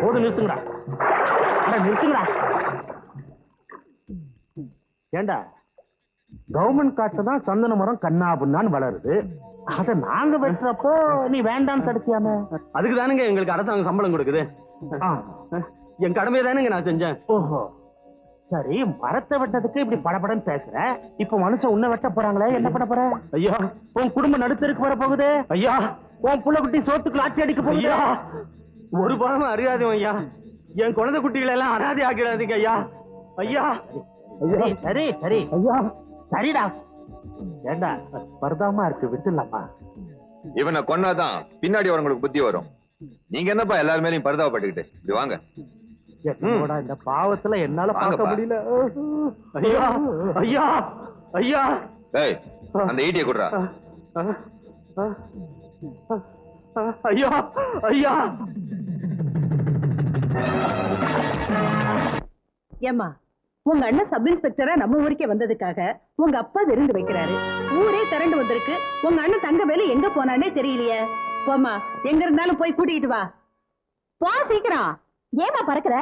போது நிறுத்துங்கடா, நிறுத்துங்கடா. ஏண்டா கவர்மெண்ட் காட்டு தான் சந்தன மரம் கண்ணா புண்ணான்னு வளருது, அத நாங்க வெட்டுறப்போ நீ வேண்டான்னு தடுத்தியாம? அதுக்கு தானுங்க எங்களுக்கு அரசாங்கம் சம்பளம் கொடுக்குது. என் கடமையை தானுங்க நான் செஞ்சேன். ஓஹோ, சரி. மரத்தை வெட்டதுக்கு இப்படி படபடன்னு பேசுற, இப்ப மனுஷன் உன்னை வெட்ட போறாங்களே, என்ன பண்ண போற? ஐயா, உன் குடும்ப நடுத்தருக்கு வர போகுது. ஐயா, உன் புள்ள குட்டி சோத்துக்கு லாட்டி அடிக்க போகுது. ஒரு பழமும் அறியாதவன் ஐயா. என் குழந்தை குட்டிகளை எல்லாம் அனாதை ஆக்கிடாதீங்க ஐயா. ஐயா, சரி சரி ஐயா, சரிடா. ஏண்டா பரதாமா இருக்கு, விட்டுலாமா? இவனை கொன்னாதான் பின்னாடி வரவங்களுக்கு புத்தி வரும். நீங்க என்னப்பா எல்லாரும் மேலயும் பரிதாபப்பட்டுக்கிட்டு இப்படி வாங்க. இந்த பாவத்துல என்னால பார்க்க முடியல. ஐயா ஐயா ஐயா. ஏய், அந்த ஈட்டியை குடுறா. ஐயா ஐயா. ஏம்மா, உங்க அண்ணன் சப் இன்ஸ்பெக்டரா நம்ம ஊருக்கே வந்ததுக்காக உங்க அப்பா விருந்து வைக்கிறாரு. ஊரே திரண்டு வந்திருக்கு. உங்க அண்ணன் தங்க வேலை எங்க போனானே தெரியலையே. போமா, எங்க இருந்தாலும் போய் கூட்டிட்டு வா. போ சீக்கிரம். ஏமா பறக்குற?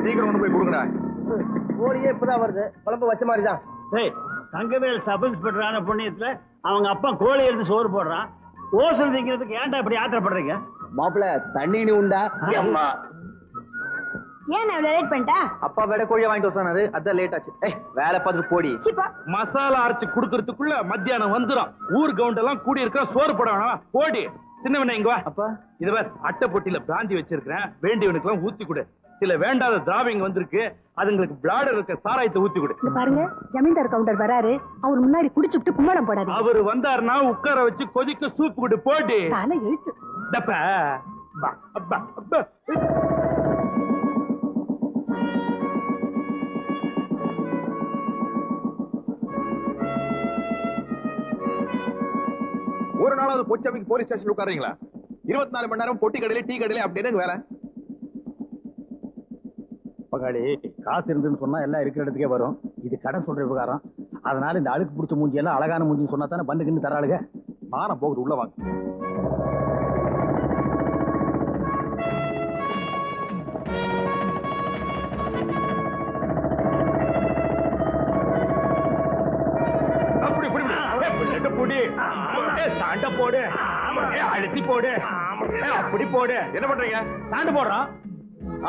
சீக்கிரம் கொண்டு போய் கொடுங்கடா. கோழியே இப்பதான் வருது, குழம்பு வச்ச மாதிரிதான். தங்கவேல் சப் இன்ஸ்பெக்டரான புண்ணியத்துல அவங்க அப்பா கோழி எடுத்து சோறு போடுறான். ஓசல் திங்கிறதுக்கு ஏன்டா இப்படி ஆத்திரப்படுறீங்க? மாப்பிள்ள தண்ணி உண்டா? ஏன் லேட் பண்ணிட்டா? அப்பா வேட கோழியை வாங்கிட்டு வந்தாரு, அதான் லேட் ஆச்சு. வேலை பார்த்துட்டு போடி. மசாலா அரைச்சு குடுக்கறதுக்குள்ள மத்தியானம் வந்துடும். ஊர் கவுண்ட் எல்லாம் கூடி இருக்க, சோறு போட வேணாம். போடி சின்னவன இங்க வா. அப்பா இது வேற அட்டை பொட்டியில பிராந்தி வச்சிருக்கிறேன், வேண்டியவனுக்கு எல்லாம் ஊத்தி கொடு. சில வேண்டாத திராவிங்க வந்திருக்கு, அதுங்களுக்கு பிளாடர் இருக்க சாராயத்தை ஊத்தி கொடு. பாருங்க, ஜமீன்தார் கவுண்டர் வராரு. அவர் முன்னாடி குடிச்சுட்டு கும்மாளம் போடாது. அவரு வந்தாருன்னா உட்கார வச்சு கொதிக்க சூப்பு கொடு. போடி தலை எழுத்து. டப்பா அப்பா அப்பா. ஒரு நாளாவது பொச்சமைக்கு போலீஸ் ஸ்டேஷன் உட்காரீங்களா? 24 மணி நேரம் பொட்டி கடையில டீ கடையில அப்படின்னு வேலை. பகாளி, காசு இருந்துன்னு சொன்னா எல்லாம் இருக்கிற இடத்துக்கே வரும். இது கடை சொல்ற விவகாரம். அதனால இந்த அழுக்கு பிடிச்ச மூஞ்சி எல்லாம் அழகான மூஞ்சின்னு சொன்னா தானே பண்டுக்குன்னு தராளுங்க. மானம் போகுது, உள்ள வாங்க. போடு, அழுத்தி போடு, அப்படி போடு. என்ன பண்றீங்க? சாண்டு போடுறான்.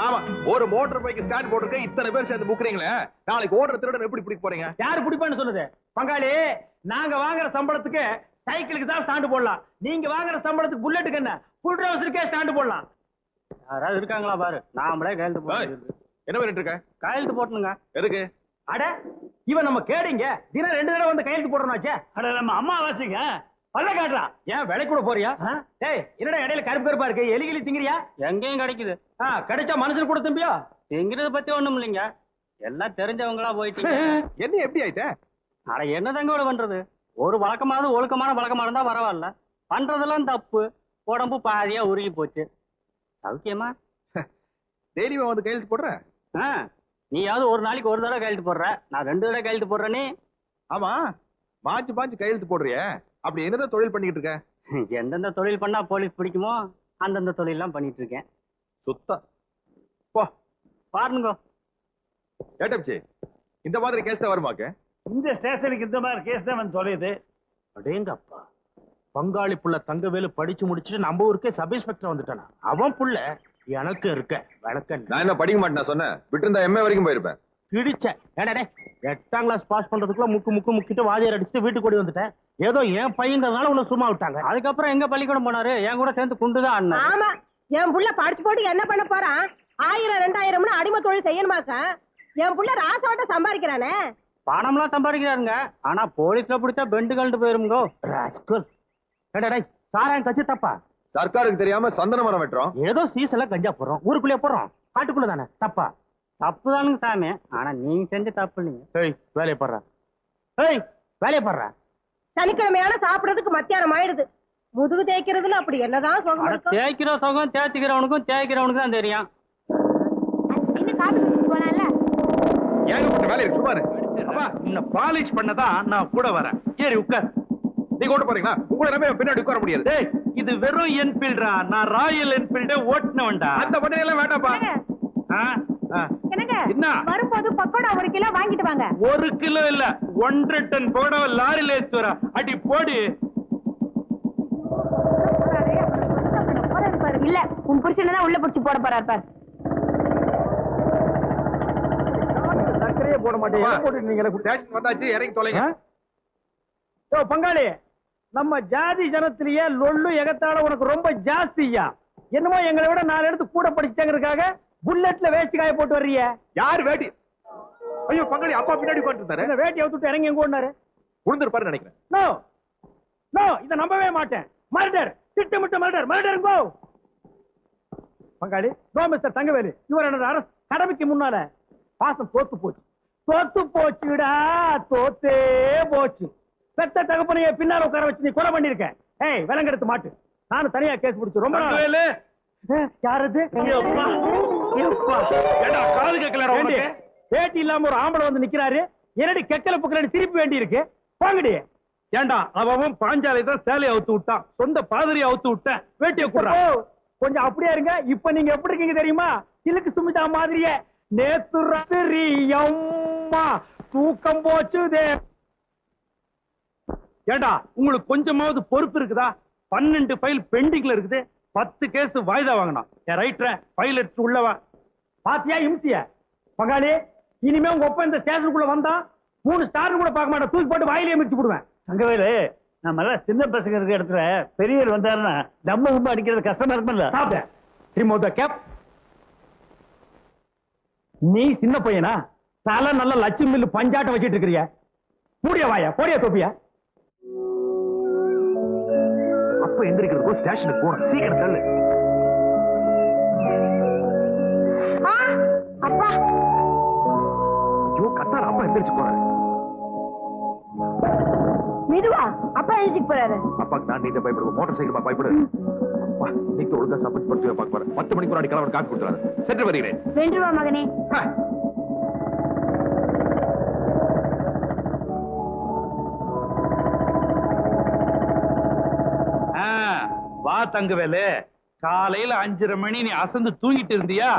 ஆமா, ஒரு மோட்டார் பைக் ஸ்டாண்ட் போட்டுருக்க இத்தனை பேர் சேர்ந்து புக்குறீங்களே, நாளைக்கு ஓடுற திருடன் எப்படி பிடிக்க போறீங்க? யாரு பிடிப்பான்னு சொன்னது? பங்காளி, நாங்க வாங்குற சம்பளத்துக்கு சைக்கிளுக்கு தான் ஸ்டாண்டு போடலாம். நீங்க வாங்குற சம்பளத்துக்கு புல்லட்டுக்கு என்ன, புல் ட்ரவுசருக்கே ஸ்டாண்டு போடலாம். யாராவது இருக்காங்களா பாரு, நாமளே கையெழுத்து போட்டு. என்ன பண்ணிட்டு இருக்க? கையெழுத்து போட்டணுங்க. எதுக்கு? அட, இவன் நம்ம கேடிங்க. தினம் 2 தடவை வந்து கையெழுத்து போடுறோம்னாச்சே. அட, நம்ம அம்மா வாசிங்க. பல்ல காட்டுறா. ஏன் விலை கூட போறியா? டேய், என்னடா இடையில கருப்பு கருப்பா இருக்கு, எலிகிலி திங்கிறியா? எங்கேயும் கிடைக்குது. கிடைச்சா மனுஷன் கூட திம்பியா? திங்கிறத பத்தி ஒண்ணும் இல்லைங்க, எல்லாம் தெரிஞ்சவங்களா போயிட்டீங்க. என்ன எப்படி ஆயிட்ட? அட, என்னதாங்க பண்றது? ஒரு வழக்கமாவது ஒழுக்கமான வழக்கமா இருந்தா பரவாயில்ல. பண்றதெல்லாம் தப்பு. உடம்பு பாதியா உருகி போச்சு. சௌக்கியமா? தைரியமா வந்து கையெழுத்து போடுற? நீயாவது ஒரு நாளைக்கு ஒரு தடவை கையெழுத்து போடுற, நான் 2 தடவை கையெழுத்து போடுறேனே. ஆமா, மாச்சு பாஞ்சு கையெழுத்து போடுறிய, அப்படி என்னதான் தொழில் பண்ணிட்டு இருக்க? எந்தெந்த தொழில் பண்ணா போலீஸ் பிடிக்குமோ அந்தந்த தொழில் எல்லாம் பண்ணிட்டு இருக்கேன். சுத்தா போ பாருங்க. ஏட்டப்சி, இந்த மாதிரி கேஸ் தான் வருமாக்க? இந்த ஸ்டேஷனுக்கு இந்த மாதிரி கேஸ் தான் வந்து தொலையுது. அடேங்கப்பா, பங்காளி புள்ள தங்கவேலு படிச்சு முடிச்சுட்டு நம்ம ஊருக்கே சப் இன்ஸ்பெக்டர் வந்துட்டானா? அவன் புள்ள எனக்கு இருக்க வழக்க. நான் என்ன படிக்க மாட்டேன் சொன்னேன், விட்டு எம்ஏ வரைக்கும் போயிருப்பேன். கிழிச்சேன். 8ஆம் கிளாஸ் பாஸ் பண்றதுக்குள்ள முக்கிட்டு வாதியார் அடிச்சுட்டு வீட்டுக்கு ஓடி வந்துட்டேன். ஏதோ என் பையங்கிறதுனால உன்னை சும்மா விட்டாங்க. அதுக்கப்புறம் எங்க பள்ளிக்கூடம் போனாரு, என் கூட சேர்ந்து குண்டுதான் அண்ணன். ஆமா, என் புள்ள படிச்சு போட்டு என்ன பண்ண போறான்? 1000 2000 அடிமை தொழில் செய்யணுமாக்க? என் புள்ள ராசாவட்ட சம்பாதிக்கிறானே. பணம்லாம் சம்பாதிக்கிறாருங்க, ஆனா போலீஸ்ல பிடிச்சா பெண்டு கழண்டு போயிருங்கோ. சாராயம் கட்சி தப்பா? சர்க்காருக்கு தெரியாம சந்தன மரம் வெட்டுறோம். ஏதோ சீசன்ல கஞ்சா போடுறோம், ஊருக்குள்ளே போடுறோம், காட்டுக்குள்ள தானே. தப்பா? தப்பு தானுங்க சாமி, ஆனா நீங்க செஞ்ச தப்பு இல்லைங்க. வேலையை போடுற, வேலையை போடுற. சனிக்கிழமையான சாப்பிடறதுக்கு மத்தியானம் ஆயிடுது. முதுகு தேய்க்கிறதுல அப்படி என்னதான் சுகம்? தேய்க்கிற சுகம் தேய்ச்சிக்கிறவனுக்கும் தேய்க்கிறவனுக்கு தான் தெரியும். ஏகப்பட்ட வேலை இருக்கு, சும்மா பாலிஷ் பண்ணதான் நான் கூட வரேன். ஏறி உட்கார். நீங்க ஓட்டு போறீங்களா? உங்களை நம்பி பின்னாடி உட்கார முடியாது. டேய், இது வெறும் என்ஃபீல்டா, நான் ராயல் என்ஃபீல்டே ஓட்டுனவன்டா. அந்த வண்டி எல்லாம் வேண்டாப்பா. என்னங்க என்ன? வரும்போது பக்கோடா 1 கிலோ வாங்கிட்டு வாங்க. 1 கிலோ இல்ல 1.5 டன் போட லாரியில ஏத்து வர. அடி போடு. இல்ல உன் புருஷனை தான் உள்ள புடிச்சு போட போறாரு பாரு. சக்கரையே போட மாட்டேன். போட்டுட்டீங்களே. ஸ்டேஷன் வந்தாச்சு, இறங்கி தொலைங்க. ஓ பங்காளி, நம்ம ஜாதி ஜனத்திலேயே லொள்ளு எகத்தால உனக்கு ரொம்ப ஜாஸ்தியா. என்னமோ எங்களை விட 4 இடத்து கூட படிச்சாங்கிறதுக்காக புல்லட்ல வேஷ்டி காய போட்டு வர்றீங்க. யார் வேட்டி? ஐயோ பங்காளி, அப்பா பின்னாடி உட்கார்ந்துட்டாரு. இந்த வேட்டி அவுத்துட்டு இறங்கி எங்க ஓடினாரு? உளுந்திருப்பாரு நினைக்கிறேன். நோ நோ, இத நம்பவே மாட்டேன். மர்டர், திட்டமிட்ட மர்டர். மர்டர் கோ. பங்காளி, no Mister Thangavelu, your under arrest. கடமைக்கு முன்னால பாசம் தோத்து போச்சு. தோத்து போச்சுடா, தோத்தே போச்சு. பெத்த தகப்பனையே பின்னால உட்கார வச்சு நீ கொலை பண்ணிருக்க. ஏய், விலங்கெடுத்து மாட்டு. நானும் தனியா கேஸ் பிடிச்சு ரொம்ப நாள். யாரது? காது கேட்கல. வேட்டி இல்லாம ஒரு ஆம்பளை வந்து நிக்கிறாரு. என்னடி கெக்கல புக்கலடி திருப்பி வேண்டி இருக்கு. போங்கடி. ஏண்டா, அவன் பாஞ்சாலை தான் சேலையை அவுத்து விட்டான், சொந்த பாதிரியை அவுத்து விட்டேன், வேட்டியை குடுறா. கொஞ்சம் அப்படியே இருங்க. இப்ப நீங்க எப்படி இருக்கீங்க தெரியுமா? சிலுக்கு சுமிதா மாதிரியே. நேத்து ராத்திரி அம்மா தூக்கம் போச்சுதே. ஏண்டா, உங்களுக்கு கொஞ்சமாவது பொறுப்பு இருக்குதா? 12 ஃபைல் பெண்டிங்ல இருக்குது. 10 கேஸ் வாய்தா வாங்கணும். ரைட்டர் ஃபைல் எடுத்து உள்ளவா பாத்தியா இம்சிய. பங்காளி, இனிமே உங்க ஒப்ப இந்த ஸ்டேஷனுக்குள்ள வந்தா 3 ஸ்டார் கூட பார்க்க மாட்டேன், தூக்கி போட்டு வாயிலே மிதிச்சு போடுவேன். தங்கவேலு, நம்ம எல்லாம் சின்ன பசங்க இருக்கிற இடத்துல பெரியவர் வந்தாருன்னா நம்ம ரொம்ப அடிக்கிறது கஷ்டமா இருக்கும்ல. சாப்பிட திரும்ப கேப். நீ சின்ன பையனா? தலை நல்ல லட்சுமி மில்லு பஞ்சாட்டம் வச்சிட்டு இருக்கிறிய. மூடிய வாயா, போடிய தொப்பியா. அப்ப எந்திரிக்கிறதுக்கு ஸ்டேஷனுக்கு போகணும். சீக்கிரம் தள்ளு. அப்பா, ஐயோ கத்தார, அப்பா எந்திரிச்சு போறாரு. மெதுவா, அப்பா எழுதிட்டு போறாரு. அப்பாக்கு தான் நீங்க பயப்படுவோம், மோட்டார் சைக்கிள் பயப்படு. அப்பா இன்னைக்கு ஒழுங்கா சப்போர்ட் படுத்து பார்க்க போறேன். 10 மணிக்கு முன்னாடி கிளம்பி காப்பி கொடுத்துறாரு. சென்று வருகிறேன். 2 ரூபா மகனே. வா தங்கவேலு, காலையில 5:30 மணி நீ அசந்து தூங்கிட்டு இருந்தியா?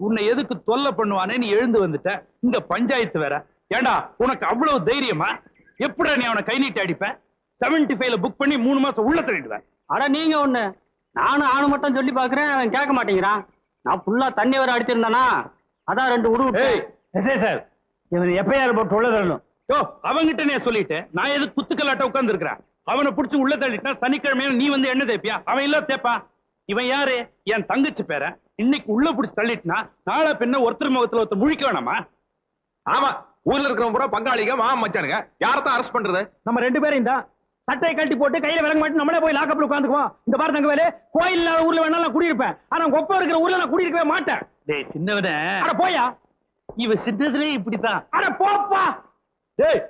உன்னை எதுக்கு தொல்லை பண்ணுவானே நீ எழுந்து வந்துட்ட. இந்த பஞ்சாயத்து வேற. ஏண்டா, உனக்கு அவ்வளவு தைரியமா? எப்படா நீ அவனை கை நீட்டி அடிப்ப? 75ல புக் பண்ணி 3 மாசம் உள்ள தள்ளிடுவேன். அட நீங்க ஒண்ணு, நானும் ஆணு மட்டும் சொல்லி பாக்குறேன், அவன் கேட்க மாட்டேங்கிறான். நான் ஃபுல்லா தண்ணி வர அடிச்சிருந்தானா, அதான் 2 உடு. சார், இவன் எப்பயாரு போட்டு உள்ள தள்ளணும். யோ, அவங்கிட்ட நீ சொல்லிட்டு நான் எது குத்துக்கலாட்ட உட்கார்ந்து இருக்கிறேன். அவனை புடிச்சு உள்ள தள்ளிட்டா சனிக்கிழமையில நீ வந்து என்ன தேப்பியா? அவன் இல்ல தேப்பா. இவன் யாரு? என் தங்கச்சி பேர. இன்னைக்கு உள்ள புடிச்சு தள்ளிட்டுனா நாளை பின்ன ஒருத்தர் முகத்துல ஒருத்தர் முழிக்க வேணாமா? ஆமா, ஊர்ல இருக்கிறவங்க பூரா பங்காளிங்க, மாமா மச்சானுங்க. யாரத்தான் அரெஸ்ட் பண்றது? நம்ம 2 பேரும் தான் சட்டையை கழட்டி போட்டு கையில விளங்க மாட்டி நம்மளே போய் லாக்கப்ல உட்காந்துக்குவோம். இந்த பாரு தங்கவேலு, கோயில் இல்லாத ஊர்ல வேணாலும் நான் குடியிருப்பேன். ஆனா கொப்ப இருக்கிற ஊர்ல நான் குடியிருக்கவே மாட்டேன். டேய் சின்னவனே, அட போயா. இவ சின்னதுலயே இப்படித்தான். அட போப்பா. டேய்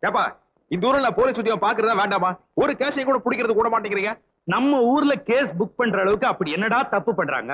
ஏப்பா, இந்த ஊர்ல போலீஸ் உத்தியோகம் பாக்குறதா வேண்டாமா? ஒரு கேஸையும் கூட பிடிக்கிறது கூட மாட்டேங்கிறீங்க. நம்ம ஊர்ல கேஸ் புக் பண்ற அளவுக்கு அப்படி என்னடா தப்பு பண்றாங்க?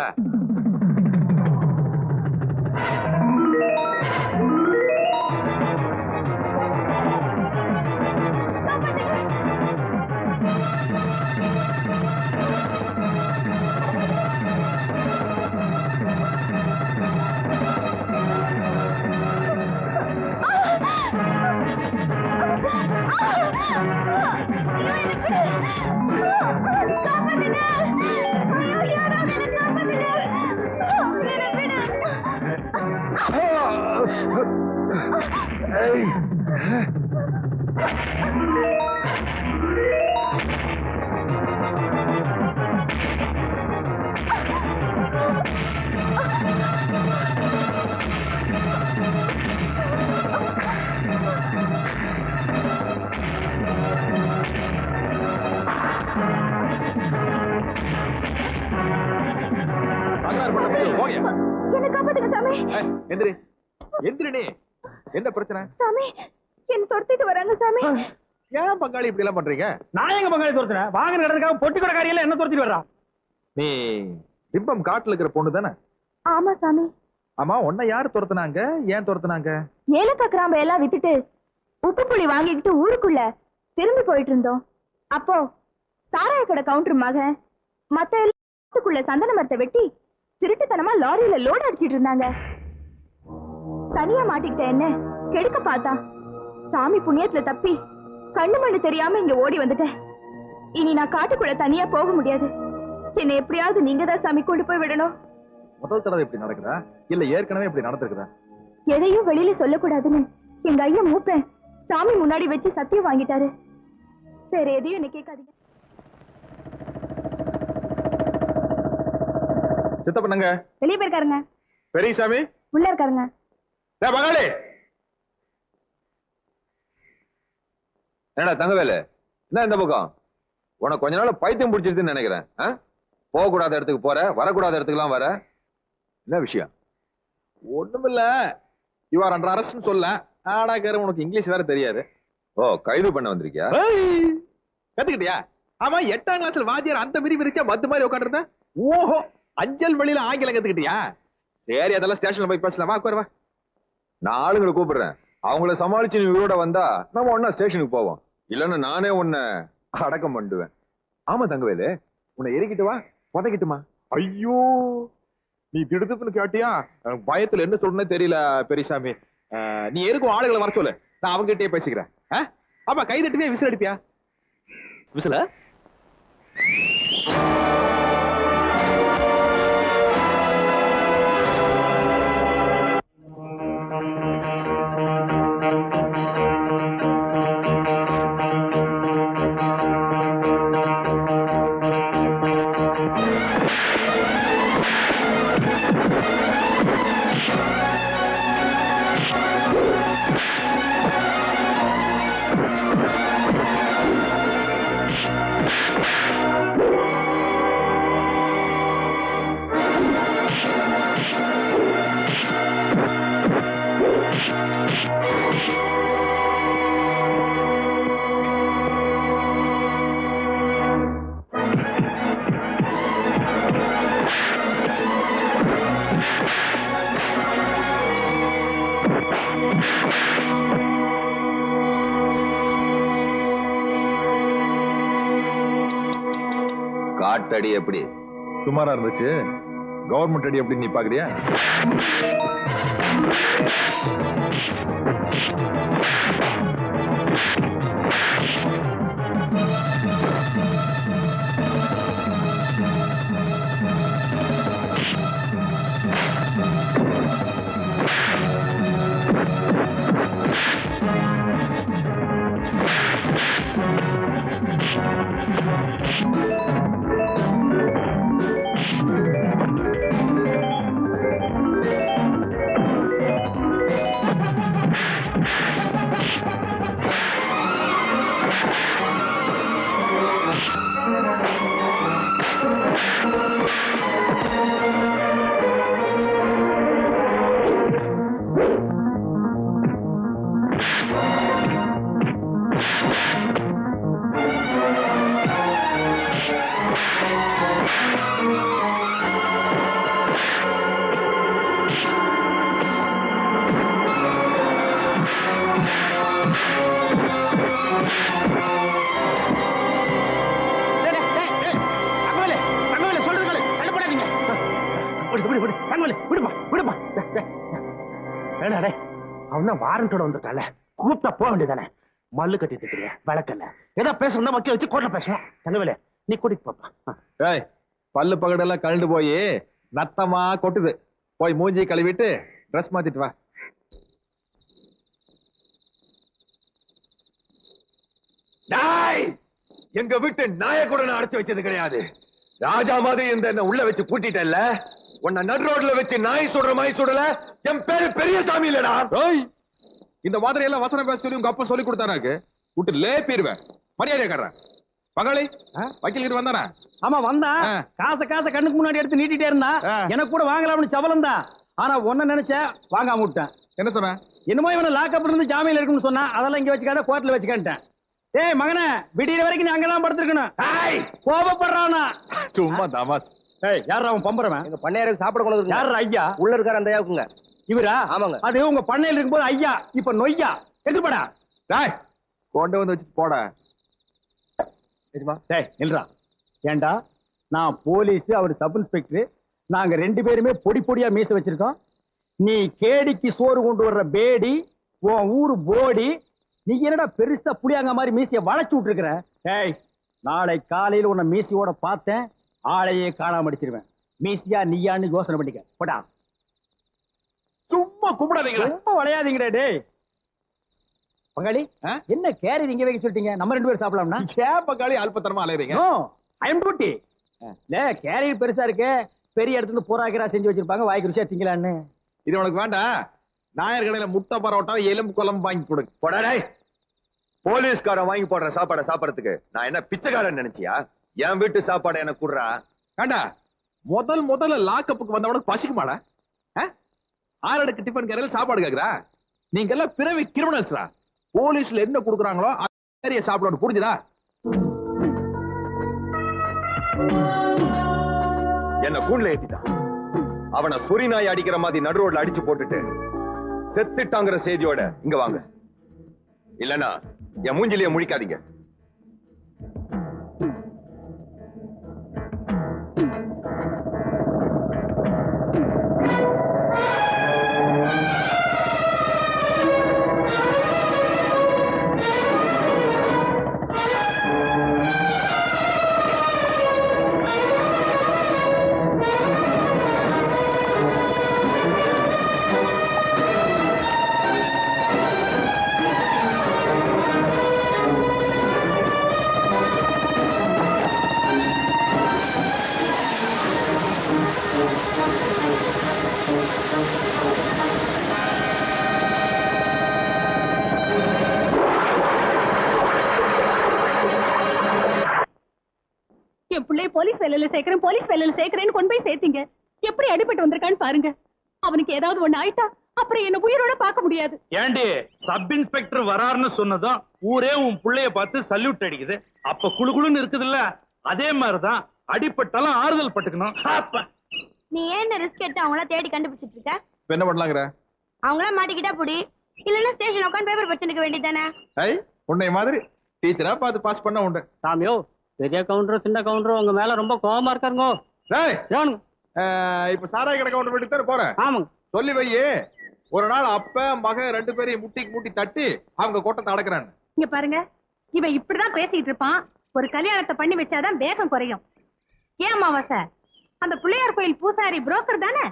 எந்திரி எந்திரினே. என்ன பிரச்சனை? சாமி, என்ன துரத்திட்டு வராங்க சாமி. ஏன் பங்காளி இப்படி எல்லாம் பண்றீங்க? நான் எங்க பங்காளி துரத்துறேன்? வாகனம் கடற்காக பொட்டி கூட காரியெல்லாம் என்ன துரத்திட்டு வர்றா? நீ திம்பம் காட்டுல இருக்கிற பொண்ணு தானே? ஆமா சாமி. ஆமா, உன்னை யாரு துரத்துனாங்க? ஏன் துரத்துனாங்க? ஏலக்காய் கிராம்பு எல்லாம் வித்துட்டு உப்பு புளி வாங்கிக்கிட்டு ஊருக்குள்ள திரும்பி போயிட்டு இருந்தோம். அப்போ சாராய கடை கவுண்டர் மகன் மத்த எல்லாத்துக்குள்ள சந்தன மரத்தை வெட்டி திருட்டுத்தனமா லாரியில லோட் அடிச்சிட்டு இருந்தாங்க. தனியா மாட்டிக்கிட்ட என்ன கெடுக்க பார்த்தா சாமி புண்ணியத்துல தப்பி கண்ணு மண்ணு தெரியாம இங்க ஓடி வந்துட்டேன். இனி நான் காட்டுக்குள்ள தனியா போக முடியாது. என்னை எப்படியாவது நீங்க தான் சாமி கொண்டு போய் விடணும். முதல் தடவை இப்படி நடக்குதா இல்ல ஏற்கனவே இப்படி நடந்திருக்குதா? எதையும் வெளியில சொல்லக்கூடாதுன்னு எங்க ஐயா மூப்பேன் சாமி முன்னாடி வச்சு சத்தியம் வாங்கிட்டாரு. வேற எதையும் என்ன கேட்காதீங்க. சித்தப்பண்ணங்க வெளியே போயிருக்காருங்க. பெரியசாமி உள்ள இருக்காருங்க. மகளே என்னடா தங்கவேலு, என்ன இந்த பக்கம்? உனக்கு கொஞ்ச நாள் பைத்தியம் பிடிச்சிருச்சுன்னு நினைக்கிறேன். போகக்கூடாத இடத்துக்கு போற, வரக்கூடாத இடத்துக்குலாம் வர. என்ன விஷயம்? ஒண்ணுமில்ல, யூ ஆர் அண்டர் அரெஸ்ட்னு சொல்ல. ஆடாக்கார உனக்கு இங்கிலீஷ் வேற தெரியாது. ஓ, கைது பண்ண வந்திருக்கியா? கத்துக்கிட்டியா? ஆமா, 8ஆம் கிளாஸ்ல வாத்தியார் அந்த மிரி மிரிச்சா மத்து மாதிரி உட்காந்துருந்தேன். ஓஹோ, அஞ்சல் வழியில ஆங்கிலம் கத்துக்கிட்டியா? சரி, அதெல்லாம் ஸ்டேஷன்ல போய் பேசலாம். வா, உட்காரு வா. நான் ஆளுங்களை கூப்பிடுறேன். அவங்கள சமாளிச்சு நீ உயிரோட வந்தா நம்ம ஒன்னா ஸ்டேஷனுக்கு போவோம். இல்லன்னா நானே உன்னை அடக்கம் பண்ணுவேன். ஆமா தங்கவேலு, உன்னை எரிக்கிட்டு வா, புதைக்கிட்டுமா? ஐயோ, நீ திடுதுப்புன்னு கேட்டியா? பயத்துல என்ன சொல்றனே தெரியல பெரியசாமி. நீ எதுக்கும் ஆளுகளை வர சொல்லு, நான் அவங்க கிட்டே பேசிக்கிறேன். ஆமா, கை தட்டுவே விசில் அடிப்பியா? விசில காட்டடி எப்படி? சுமாரா இருந்துச்சு. கவர்மெண்ட் அடி எப்படி நீ பாக்குறியா? அவன் வாரண்டோட வந்துட்டால, கூப்பிட்டா போக வேண்டியதானே? மல்லு கட்டிட்டு இருக்கிறியா? விளக்கல்ல ஏதோ பேசணும், மக்கள் வச்சு கோர்ட்ல பேசணும். தங்கவேலு, நீ கூட்டிட்டு பாப்பா. பல்லு பகடெல்லாம் கழண்டு போய் நத்தமா கொட்டுது. போய் மூஞ்சி கழுவிட்டு ட்ரெஸ் மாத்திட்டு வா. எங்க வீட்டு நாய கூட நான் அடைச்சு வச்சது கிடையாது. ராஜா மாதிரி இந்த உள்ள வச்சு பூட்டிட்டல்ல, உன்னை நடு ரோட்ல வச்சு நாய் சுடுற மாதிரி சுடல. என் பேரு பெரியசாமி இல்லடா. இந்த மாதிரி எல்லாம் வசனம் பேச சொல்லி உங்க அப்பா சொல்லி கொடுத்தாராக்கு விட்டு லேப்பிடுவேன். மரியாதை காட்டுறேன். பகாளி வக்கீல் வந்தானா? ஆமா வந்தான். காசை கண்ணுக்கு முன்னாடி எடுத்து நீட்டிட்டே இருந்தா. எனக்கு கூட வாங்கலாம்னு சபலம் தான். ஆனா ஒன்ன நினைச்ச வாங்காம விட்டேன். என்ன சொன்ன? என்னமோ இவனை லாக்கப் இருந்து ஜாமீன்ல இருக்குன்னு சொன்னா. அதெல்லாம் இங்க வச்சுக்காத, கோர்ட்ல வச்சுக்கிட்டேன். ஏய் மகனே, விடிய வரைக்கும் நீ அங்கதான் படுத்திருக்கணும். கோபப்படுறானா? சும்மா தமாஸ். ஏய், யாரா அவன் பம்பறவன்? எங்க பண்ணையாருக்கு சாப்பிட கொண்டு வந்து. யாரா ஐயா? உள்ள இருக்காரு அந்த ஐயாவுக்குங்க. இவரா? ஆமாங்க. அது உங்க பண்ணையில இருக்கும்போது ஐயா, இப்ப நொய்யா. எடுத்து போடா. டேய், கொண்டு வந்து வச்சு போட. டேய் நில்றா. ஏண்டா நான் போலீஸ், அவர் சப் இன்ஸ்பெக்டர், நாங்க 2 பேருமே பொடி பொடியா மீச வச்சிருக்கோம். நீ கேடிக்கு சோறு கொண்டு வர்ற பேடி, உன் ஊரு போடி, நீ என்னடா பெருசா புளியாங்க மாதிரி மீசைய வளைச்சு விட்டுருக்கிற. டேய் நாளை காலையில உன்னை மீசையோட பார்த்தேன், ஆளையே காணாம அடிச்சிருவேன். மீசியா நீயான்னு யோசனை பண்ணிக்க போடா. சும்மா கும்பிடாதீங்களா? ரொம்ப விளையாதீங்கடா டேய். பங்காளி என்ன கேரி இங்க வைக்க சொல்லிட்டீங்க? நம்ம 2 பேரும் சாப்பிடலாம்னா? ஏன் பங்காளி அல்பத்தனமா அலையறீங்க? நோ ஐ அம் டியூட்டி. இல்ல கேரியர் பெருசா இருக்கு, பெரிய இடத்துல போராக்கிரா செஞ்சு வச்சிருப்பாங்க, வாய்க்கு ருசியா திங்கலான்னு. இது உனக்கு வேண்டாம். நாயர் கடையில முட்டை பரோட்டா எலும்பு குழம்பு வாங்கி கொடு. போடா. போலீஸ்காரன் வாங்கி போடுற சாப்பாடை சாப்பிடறதுக்கு நான் என்ன பிச்சைக்காரன் நினைச்சியா? என் வீட்டு சாப்பாடை எனக்கு குடுறா. வேண்டா. முதல்ல லாக்கப்புக்கு வந்தவன பசிக்குமாடா? 6 அடுக்கு டிஃபன் கடையில சாப்பாடு கேக்குறா? நீங்க எல்லாம் பிறவி கிரிமினல்ஸ்ரா. போலீஸ்ல என்ன கொடுக்குறாங்களோ அதே சாப்பிடணும், புரிஞ்சுதா? என்ன கூண்ல ஏத்திட்டான். அவனை சொறி நாய் அடிக்கிற மாதிரி நடு ரோட்ல அடிச்சு போட்டுட்டு செத்துட்டாங்கிற செய்தியோட இங்க வாங்க. இல்லனா என் மூஞ்சிலேயே முழிக்காதீங்க. என் பிள்ளைய போலீஸ் வேலையில சேர்க்கிறேன்னு கொண்டு போய் சேர்த்தீங்க. எப்படி அடிபட்டு வந்திருக்கான்னு பாருங்க. அவனுக்கு ஏதாவது ஒண்ணு ஆயிட்டா அப்புறம் என்ன உயிரோட பார்க்க முடியாது. ஏண்டி சப் இன்ஸ்பெக்டர் வராருன்னு சொன்னதும் ஊரே உன் புள்ளைய பார்த்து சல்யூட் அடிக்குது. அப்ப குளுகுளுன்னு இருக்குதுல்ல, அதே மாதிரிதான் அடிபட்டாலும் ஆறுதல் பட்டுக்கணும். நீ ஏன் ரிஸ்க் எடுத்து அவங்கள தேடி கண்டுபிடிச்சிட்டு இருக்க? என்ன பண்ணலாங்கிற? அவங்கள மாட்டிக்கிட்டா புடி, இல்லன்னா ஸ்டேஷன் உட்காந்து பேப்பர் படிச்சுக்க வேண்டியதானே? உன்னை மாதிரி டீச்சரா பார்த்து பாஸ் பண்ண உண்டு. சாமியோ, பெரிய கவுண்டர் சின்ன கவுண்டர் உங்க மேல ரொம்ப கோவமா இருக்காருங்க. இப்ப சாராய கடை கவுண்டர் வீட்டுக்கு தானே போறேன். ஆமாங்க. சொல்லி வையே, ஒரு நாள் அப்ப மகன் 2 பேரையும் முட்டிக்கு முட்டி தட்டி அவங்க கூட்டத்தை அடக்குறான்னு. இங்க பாருங்க, இவன் இப்படிதான் பேசிட்டு இருப்பான். ஒரு கல்யாணத்தை பண்ணி வச்சாதான் வேகம் குறையும். ஏன் அமாவாசை, அந்த பிள்ளையார் கோயில் பூசாரி புரோக்கர் தானே?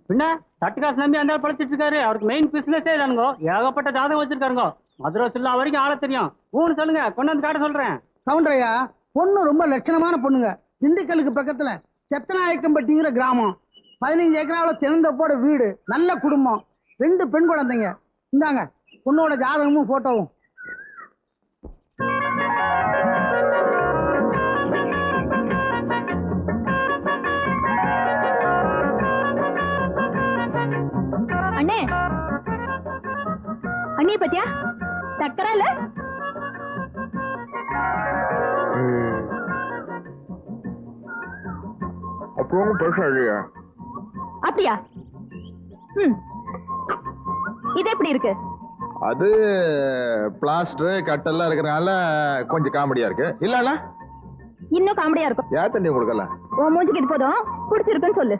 பின்ன தட்டு காசு நம்பி அந்த பழச்சிட்டு இருக்காரு. அவருக்கு மெயின் பிசினஸே தானுங்க. ஏகப்பட்ட ஜாதகம் வச்சிருக்காருங்க. மதுரை சில்லா வரைக்கும் ஆள தெரியும். ஊன்னு சொல்லுங்க, கொண்டு வந்து காட்ட சொல்றேன். கவுண்டரையா, பொண்ணு ரொம்ப லட்சணமான பொண்ணுங்க. திண்டுக்கலுக்கு பக்கத்துல செத்தநாயக்கம்பட்டிங்கிற கிராமம். 15 ஏக்கராவில் திறந்தப்போட வீடு, நல்ல குடும்பம், 2 பெண் குழந்தைங்க. இந்தாங்க பொண்ணோட ஜாதகமும் போட்டோவும். அண்ணே, அண்ணிய பத்தியா சக்கரா இல்ல? அப்புறம் பெருசா இல்லையா? அப்படியா? இது எப்படி இருக்கு? அது பிளாஸ்டர் கட்டெல்லாம் இருக்கிறனால கொஞ்சம் காமெடியா இருக்கு. இல்ல இன்னும் காமெடியா இருக்கும். ஏன் தண்ணி கொடுக்கல? உன் மூஞ்சிக்கு இது போதும், பிடிச்சிருக்குன்னு சொல்லு.